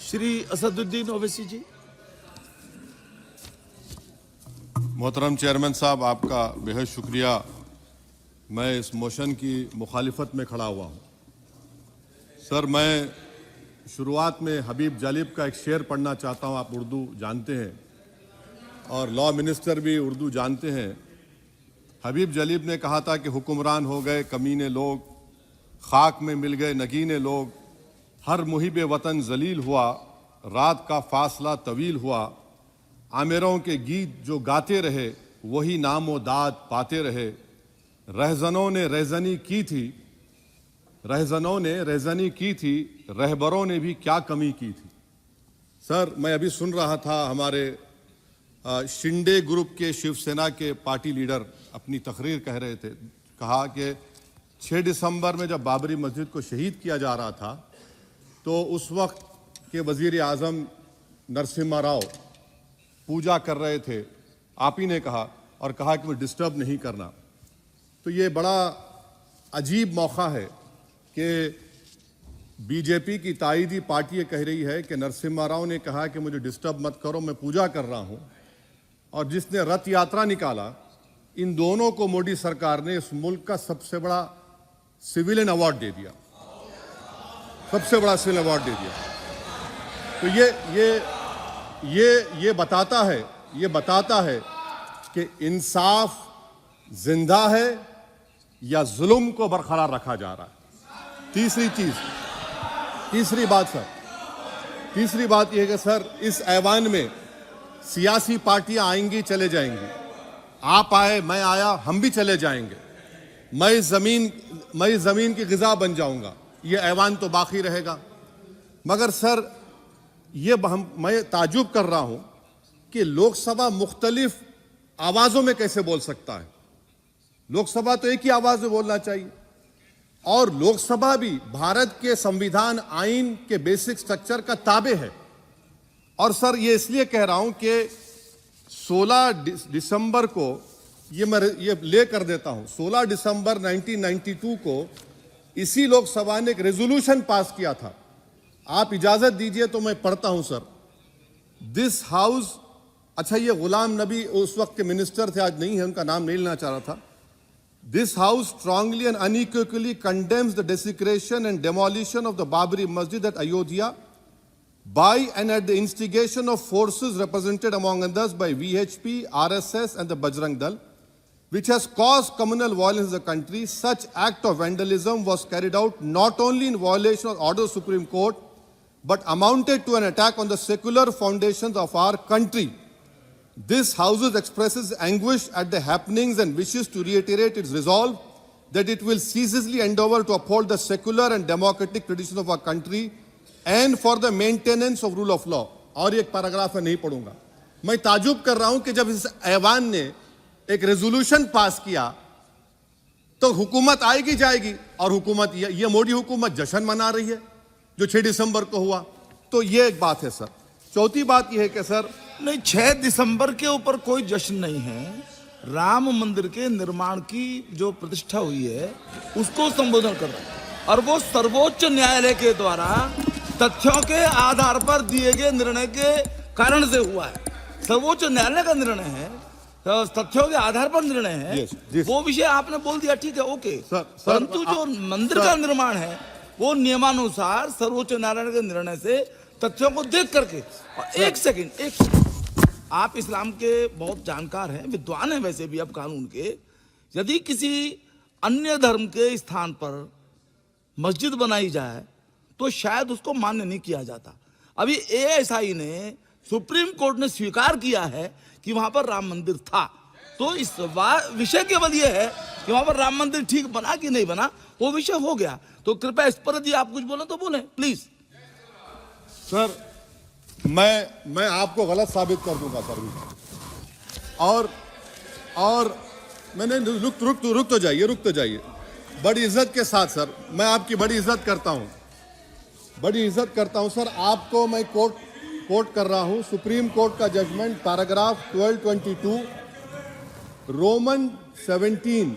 श्री असदुद्दीन ओवैसी जी। मोहतरम चेयरमैन साहब, आपका बेहद शुक्रिया। मैं इस मोशन की मुखालिफत में खड़ा हुआ हूँ। सर, मैं शुरुआत में हबीब जालिब का एक शेर पढ़ना चाहता हूँ। आप उर्दू जानते हैं और लॉ मिनिस्टर भी उर्दू जानते हैं। हबीब जालिब ने कहा था कि हुक्मरान हो गए कमीने लोग, खाक में मिल गए नगीने लोग, हर मुहिब वतन जलील हुआ, रात का फासला तवील हुआ, आमिरों के गीत जो गाते रहे वही नामो दाद पाते रहे, रहजनों ने रेजनी की थी, रहजनों ने रेजनी की थी, रहबरों ने भी क्या कमी की थी। सर, मैं अभी सुन रहा था हमारे शिंदे ग्रुप के शिवसेना के पार्टी लीडर अपनी तकरीर कह रहे थे। कहा कि 6 दिसंबर में जब बाबरी मस्जिद को शहीद किया जा रहा था तो उस वक्त के वजीर आज़म नरसिम्हा राव पूजा कर रहे थे, आप ही ने कहा, और कहा कि मुझे डिस्टर्ब नहीं करना। तो ये बड़ा अजीब मौका है कि बीजेपी की ताईदी पार्टी ये कह रही है कि नरसिम्हा राव ने कहा कि मुझे डिस्टर्ब मत करो, मैं पूजा कर रहा हूं, और जिसने रथ यात्रा निकाला, इन दोनों को मोदी सरकार ने इस मुल्क का सबसे बड़ा सिविलियन अवार्ड दे दिया, सबसे बड़ा सिविल अवार्ड दे दिया। तो ये बताता है कि इंसाफ जिंदा है या जुल्म को बरकरार रखा जा रहा है। तीसरी बात यह है कि सर, इस ऐवान में सियासी पार्टियां आएंगी चले जाएंगी, आप आए मैं आया हम भी चले जाएंगे, मैं इस जमीन की गिजा बन जाऊंगा, ये ऐवान तो बाकी रहेगा। मगर सर, मैं ताजुब कर रहा हूं कि लोकसभा मुख्तलिफ आवाजों में कैसे बोल सकता है। लोकसभा तो एक ही आवाज में बोलना चाहिए, और लोकसभा भी भारत के संविधान आइन के बेसिक स्ट्रक्चर का ताबे है। और सर, ये इसलिए कह रहा हूं कि 16 दिसंबर को ये ले कर देता हूं, 16 दिसंबर 1992 को इसी लोकसभा ने एक रेजोल्यूशन पास किया था। आप इजाजत दीजिए तो मैं पढ़ता हूं सर। दिस हाउस, अच्छा, ये गुलाम नबी उस वक्त के मिनिस्टर थे, आज नहीं है, उनका नाम नहीं लेना चाह रहा था। This house strongly and unequivocally condemns the desecration and demolition of the Babri Masjid at Ayodhya by and at the instigation of forces represented among others by VHP, RSS and the Bajrang Dal, which has caused communal violence in the country. Such act of vandalism was carried out not only in violation of order of Supreme Court, but amounted to an attack on the secular foundations of our country. This House expresses anguish at the happenings and wishes to reiterate its resolve that it will ceaselessly endeavor to uphold the secular and democratic traditions of our country and for the maintenance of rule of law. और एक paragraph है, नहीं पढ़ूंगा। मैं ताजुब कर रहा हूं कि जब इस ऐवान ने एक रेजोल्यूशन पास किया तो हुकूमत आएगी जाएगी, और हुकूमत ये मोदी हुकूमत जश्न मना रही है जो 6 दिसंबर को हुआ। तो ये एक बात है सर। चौथी बात यह है कि सर, नहीं, 6 दिसंबर के ऊपर कोई जश्न नहीं है। राम मंदिर के निर्माण की जो प्रतिष्ठा हुई है उसको संबोधन कर रहा है, और वो सर्वोच्च न्यायालय के द्वारा तथ्यों के आधार पर दिए गए निर्णय के कारण से हुआ है। सर्वोच्च न्यायालय का निर्णय है, तो तथ्यों के आधार पर निर्णय है। वो विषय आपने बोल दिया, ठीक है, ओके। परंतु जो मंदिर का निर्माण है वो नियमानुसार सर्वोच्च न्यायालय के निर्णय से तथ्यों को देख करके। और एक सेकंड, आप इस्लाम के बहुत जानकार हैं, विद्वान हैं वैसे भी अब कानून के। यदि किसी अन्य धर्म के स्थान पर मस्जिद बनाई जाए तो शायद उसको मान्य नहीं किया जाता। अभी ASI ने, सुप्रीम कोर्ट ने स्वीकार किया है कि वहां पर राम मंदिर था। तो इस विषय केवल यह है कि वहां पर राम मंदिर ठीक बना कि नहीं बना, वो विषय हो गया। तो कृपया इस पर यदि आप कुछ बोले तो बोलें प्लीज। सर, मैं आपको गलत साबित कर दूंगा सर। और मैंने रुक तो जाइए बड़ी इज्जत के साथ सर, मैं आपकी बड़ी इज्जत करता हूं सर। आपको मैं कोट कर रहा हूं सुप्रीम कोर्ट का जजमेंट, पैराग्राफ 1222 रोमन 17,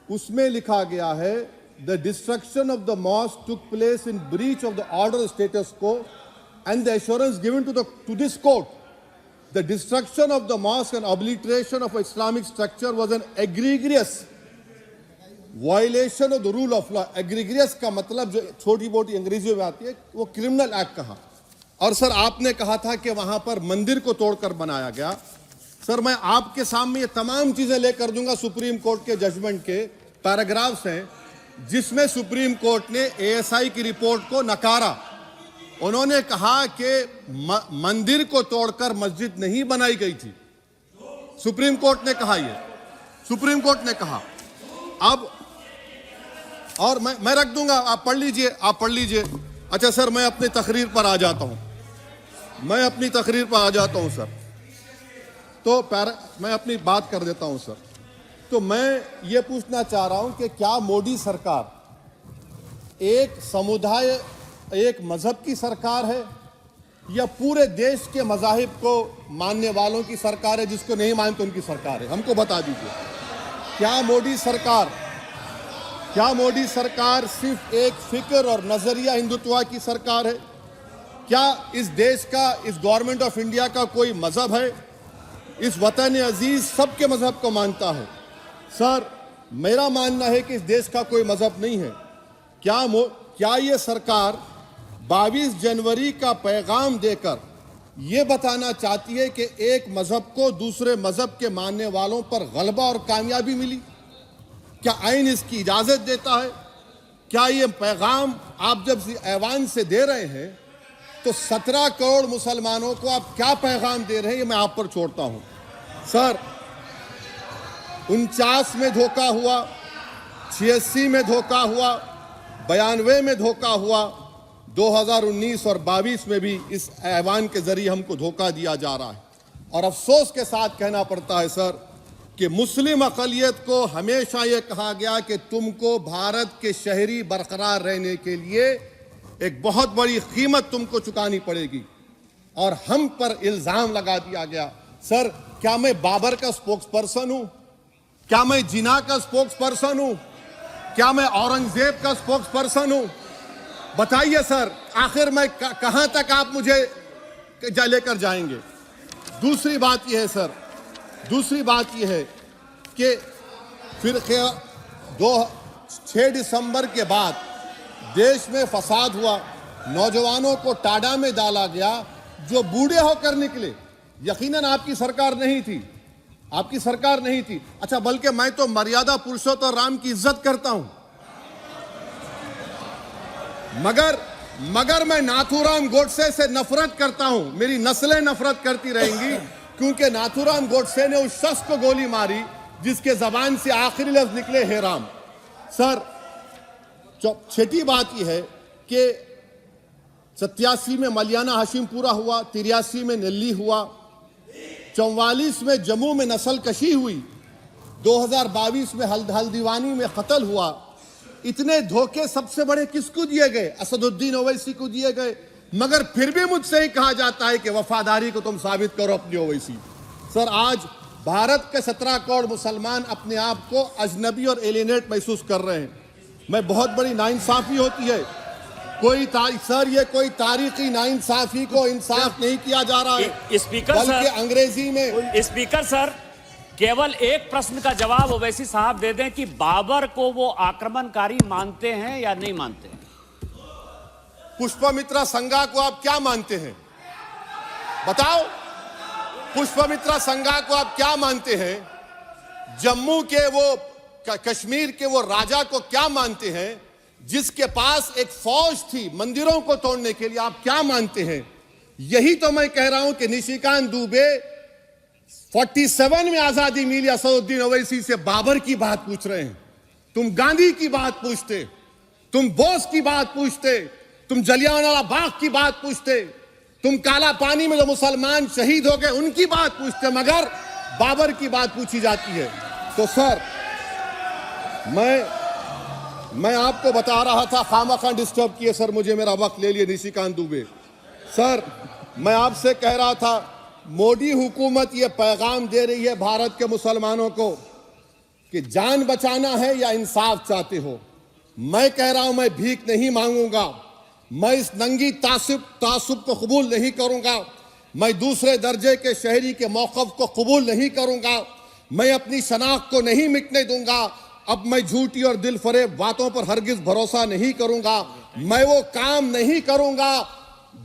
उसमें लिखा गया है, the destruction of the mosque took place in breach of the order status को and the assurance given to this court, the destruction of the mosque and obliteration of Islamic structure was an egregious violation of the rule of law. Egregious का मतलब जो छोटी मोटी अंग्रेजी में आती है वो क्रिमिनल एक्ट कहा। और सर आपने कहा था कि वहां पर मंदिर को तोड़कर बनाया गया। सर मैं आपके सामने ये तमाम चीजें लेकर दूंगा, सुप्रीम कोर्ट के जजमेंट के पैराग्राफ्स हैं जिसमें सुप्रीम कोर्ट ने एएसआई की रिपोर्ट को नकारा। उन्होंने कहा कि मंदिर को तोड़कर मस्जिद नहीं बनाई गई थी। सुप्रीम कोर्ट ने कहा, ये सुप्रीम कोर्ट ने कहा। अब और मैं रख दूंगा, आप पढ़ लीजिए, आप पढ़ लीजिए। अच्छा सर मैं अपनी तकरीर पर आ जाता हूं, मैं अपनी तकरीर पर आ जाता हूं सर। तो मैं अपनी बात कर देता हूं सर। तो मैं ये पूछना चाह रहा हूं कि क्या मोदी सरकार एक समुदाय, एक मजहब की सरकार है या पूरे देश के मजाहिब को मानने वालों की सरकार है? जिसको नहीं मानते उनकी सरकार है, हमको बता दीजिए। क्या मोदी सरकार सिर्फ एक फिक्र और नजरिया हिंदुत्व की सरकार है? क्या इस देश का, इस गवर्नमेंट ऑफ इंडिया का कोई मजहब है? इस वतन अजीज सबके मजहब को मानता है। सर मेरा मानना है कि इस देश का कोई मजहब नहीं है। क्या ये सरकार 22 जनवरी का पैगाम देकर यह बताना चाहती है कि एक मजहब को दूसरे मजहब के मानने वालों पर गलबा और कामयाबी मिली? क्या आइन इसकी इजाजत देता है? क्या ये पैगाम आप जब ऐवान से दे रहे हैं तो 17 करोड़ मुसलमानों को आप क्या पैगाम दे रहे हैं, ये मैं आप पर छोड़ता हूं। सर 49 में धोखा हुआ, 86 में धोखा हुआ, 92 में धोखा हुआ, 2019 और 22 में भी इस ऐवान के जरिए हमको धोखा दिया जा रहा है। और अफसोस के साथ कहना पड़ता है सर कि मुस्लिम अक़लियत को हमेशा यह कहा गया कि तुमको भारत के शहरी बरकरार रहने के लिए एक बहुत बड़ी कीमत तुमको चुकानी पड़ेगी, और हम पर इल्जाम लगा दिया गया। सर क्या मैं बाबर का स्पोक्स पर्सन हूं? क्या मैं जिना का स्पोक्स पर्सन हूं? क्या मैं औरंगजेब का स्पोक्स पर्सन हूं? बताइए सर, आखिर मैं कहां तक आप मुझे लेकर जाएंगे? दूसरी बात यह है सर, दूसरी बात यह है कि फिर 6 दिसंबर के बाद देश में फसाद हुआ, नौजवानों को टाडा में डाला गया जो बूढ़े होकर निकले। यकीनन आपकी सरकार नहीं थी, आपकी सरकार नहीं थी। अच्छा बल्कि मैं तो मर्यादा पुरुषोत्तम राम की इज्जत करता हूं, मगर मैं नाथूराम गोडसे से नफरत करता हूं। मेरी नस्लें नफरत करती रहेंगी क्योंकि नाथूराम गोडसे ने उस शख्स को गोली मारी जिसके जबान से आखिरी लफ्ज निकले हे राम। सर छठी बात यह है कि 87 में मलियाना हाशिमपुरा हुआ, 83 में नेल्ली हुआ, 44 में जम्मू में नस्ल कशी हुई, 2022 में हल्दीवानी में कत्ल हुआ। इतने धोखे सबसे बड़े किसको दिए गए? असदुद्दीन ओवैसी को दिए गए। मगर फिर भी मुझसे ही कहा जाता है कि वफादारी को तुम साबित करो अपनी ओवैसी। सर आज भारत के 17 करोड़ मुसलमान अपने आप को अजनबी और एलिनेट महसूस कर रहे हैं। मैं बहुत बड़ी नाइंसाफी होती है, सर ये कोई तारीखी नाइंसाफी को इंसाफ नहीं किया जा रहा है। स्पीकर बल्कि सर, अंग्रेजी में स्पीकर सर केवल एक प्रश्न का जवाब ओवैसी साहब दे दें कि बाबर को वो आक्रमणकारी मानते हैं या नहीं मानते? पुष्पमित्रा संघा को आप क्या मानते हैं? बताओ, पुष्पमित्रा संघा को आप क्या मानते हैं? जम्मू के वो कश्मीर के वो राजा को क्या मानते हैं जिसके पास एक फौज थी मंदिरों को तोड़ने के लिए? आप क्या मानते हैं? यही तो मैं कह रहा हूं कि निशिकांत दुबे 47 में आजादी मिली, असदुद्दीन ओवैसी से बाबर की बात पूछ रहे हैं। तुम गांधी की बात पूछते, तुम बोस की बात पूछते, तुम जलियांवाला बाग की बात पूछते, तुम काला पानी में जो मुसलमान शहीद हो गए उनकी बात पूछते, मगर बाबर की बात पूछी जाती है। तो सर मैं आपको बता रहा था, खामखा डिस्टर्ब किए सर, मुझे मेरा वक्त ले लिए निशिकांत दुबे। सर मैं आपसे कह रहा था मोदी हुकूमत ये पैगाम दे रही है भारत के मुसलमानों को कि जान बचाना है या इंसाफ चाहते हो। मैं कह रहा हूं मैं भीख नहीं मांगूंगा, मैं इस नंगी तासुब को कबूल नहीं करूंगा। मैं दूसरे दर्जे के शहरी के मौक़िफ़ को कबूल नहीं करूंगा। मैं अपनी शनाख्त को नहीं मिटने दूंगा। अब मैं झूठी और दिल फरेब बातों पर हरगिज भरोसा नहीं करूंगा। मैं वो काम नहीं करूंगा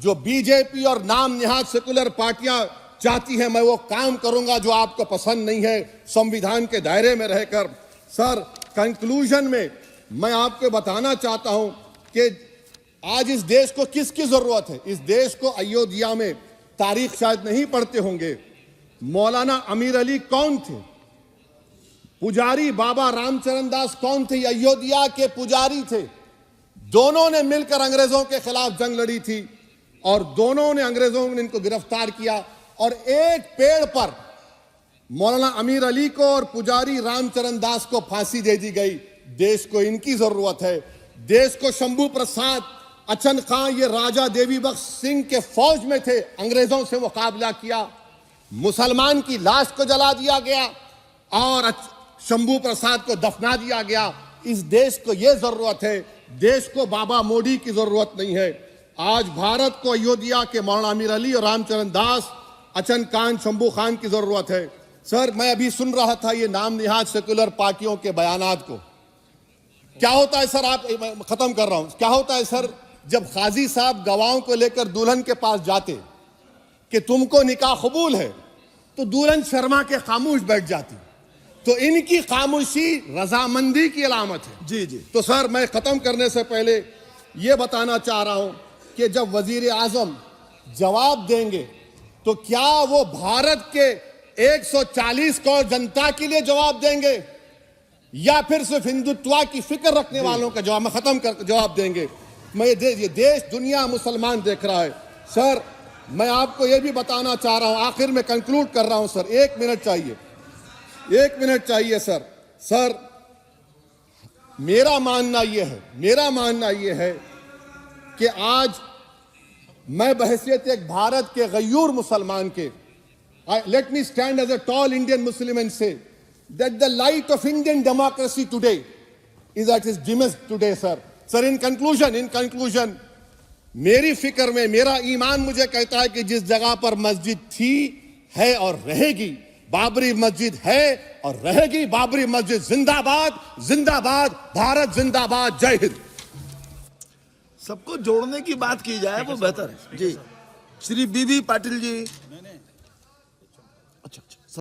जो बीजेपी और नाम निहाद सेकुलर पार्टियां चाहती हैं। मैं वो काम करूंगा जो आपको पसंद नहीं है, संविधान के दायरे में रहकर। सर, कंक्लूजन में मैं आपको बताना चाहता हूं कि आज इस देश को किसकी जरूरत है। इस देश को अयोध्या में, तारीख शायद नहीं पढ़ते होंगे, मौलाना अमीर अली कौन थे, पुजारी बाबा रामचरण दास कौन थे, अयोध्या के पुजारी थे। दोनों ने मिलकर अंग्रेजों के खिलाफ जंग लड़ी थी और दोनों ने, अंग्रेजों ने इनको गिरफ्तार किया और एक पेड़ पर मौलाना अमीर अली को और पुजारी रामचरण दास को फांसी दे दी गई। देश को इनकी जरूरत है। देश को शंभू प्रसाद, अचन खां, ये राजा देवी बख्श सिंह के फौज में थे, अंग्रेजों से मुकाबला किया। मुसलमान की लाश को जला दिया गया और शंभू प्रसाद को दफना दिया गया। इस देश को यह जरूरत है। देश को बाबा मोदी की जरूरत नहीं है। आज भारत को अयोध्या के मौलाना अमीर अली और रामचरण दास, अचन खान, शंभू खान की जरूरत है। सर, मैं अभी सुन रहा था ये नाम निहाद सेकुलर पार्टियों के बयानात को। क्या होता है सर, आप, खत्म कर रहा हूं, क्या होता है सर, जब काजी साहब गवाहों को लेकर दुल्हन के पास जाते कि तुमको निकाह कबूल है, तो दुल्हन शर्मा के खामोश बैठ जाती। तो इनकी खामोशी रजामंदी की अलामत है। जी जी। तो सर, मैं खत्म करने से पहले यह बताना चाह रहा हूं कि जब वजीर आजम जवाब देंगे तो क्या वो भारत के 140 करोड़ जनता के लिए जवाब देंगे या फिर सिर्फ हिंदुत्व की फिक्र रखने वालों का जवाब, मैं खत्म कर जवाब देंगे। मैं ये देश, दुनिया, मुसलमान देख रहा है। सर, मैं आपको यह भी बताना चाह रहा हूं, आखिर में कंक्लूड कर रहा हूं सर, 1 मिनट चाहिए, 1 मिनट चाहिए सर। सर, मेरा मानना यह है कि आज मैं बहैसियत एक भारत के गयूर मुसलमान के, let me stand as a tall Indian Muslim and say that the light of Indian democracy today is at its dimmest today, sir. Sir, in conclusion, मेरी फिक्र में, मेरा ईमान मुझे कहता है कि जिस जगह पर मस्जिद थी, है और रहेगी, बाबरी मस्जिद है और रहेगी, बाबरी मस्जिद जिंदाबाद, जिंदाबाद, भारत जिंदाबाद, जय हिंद। सबको जोड़ने की बात की जाए वो बेहतर है। जी, श्री बीबी पाटिल जी।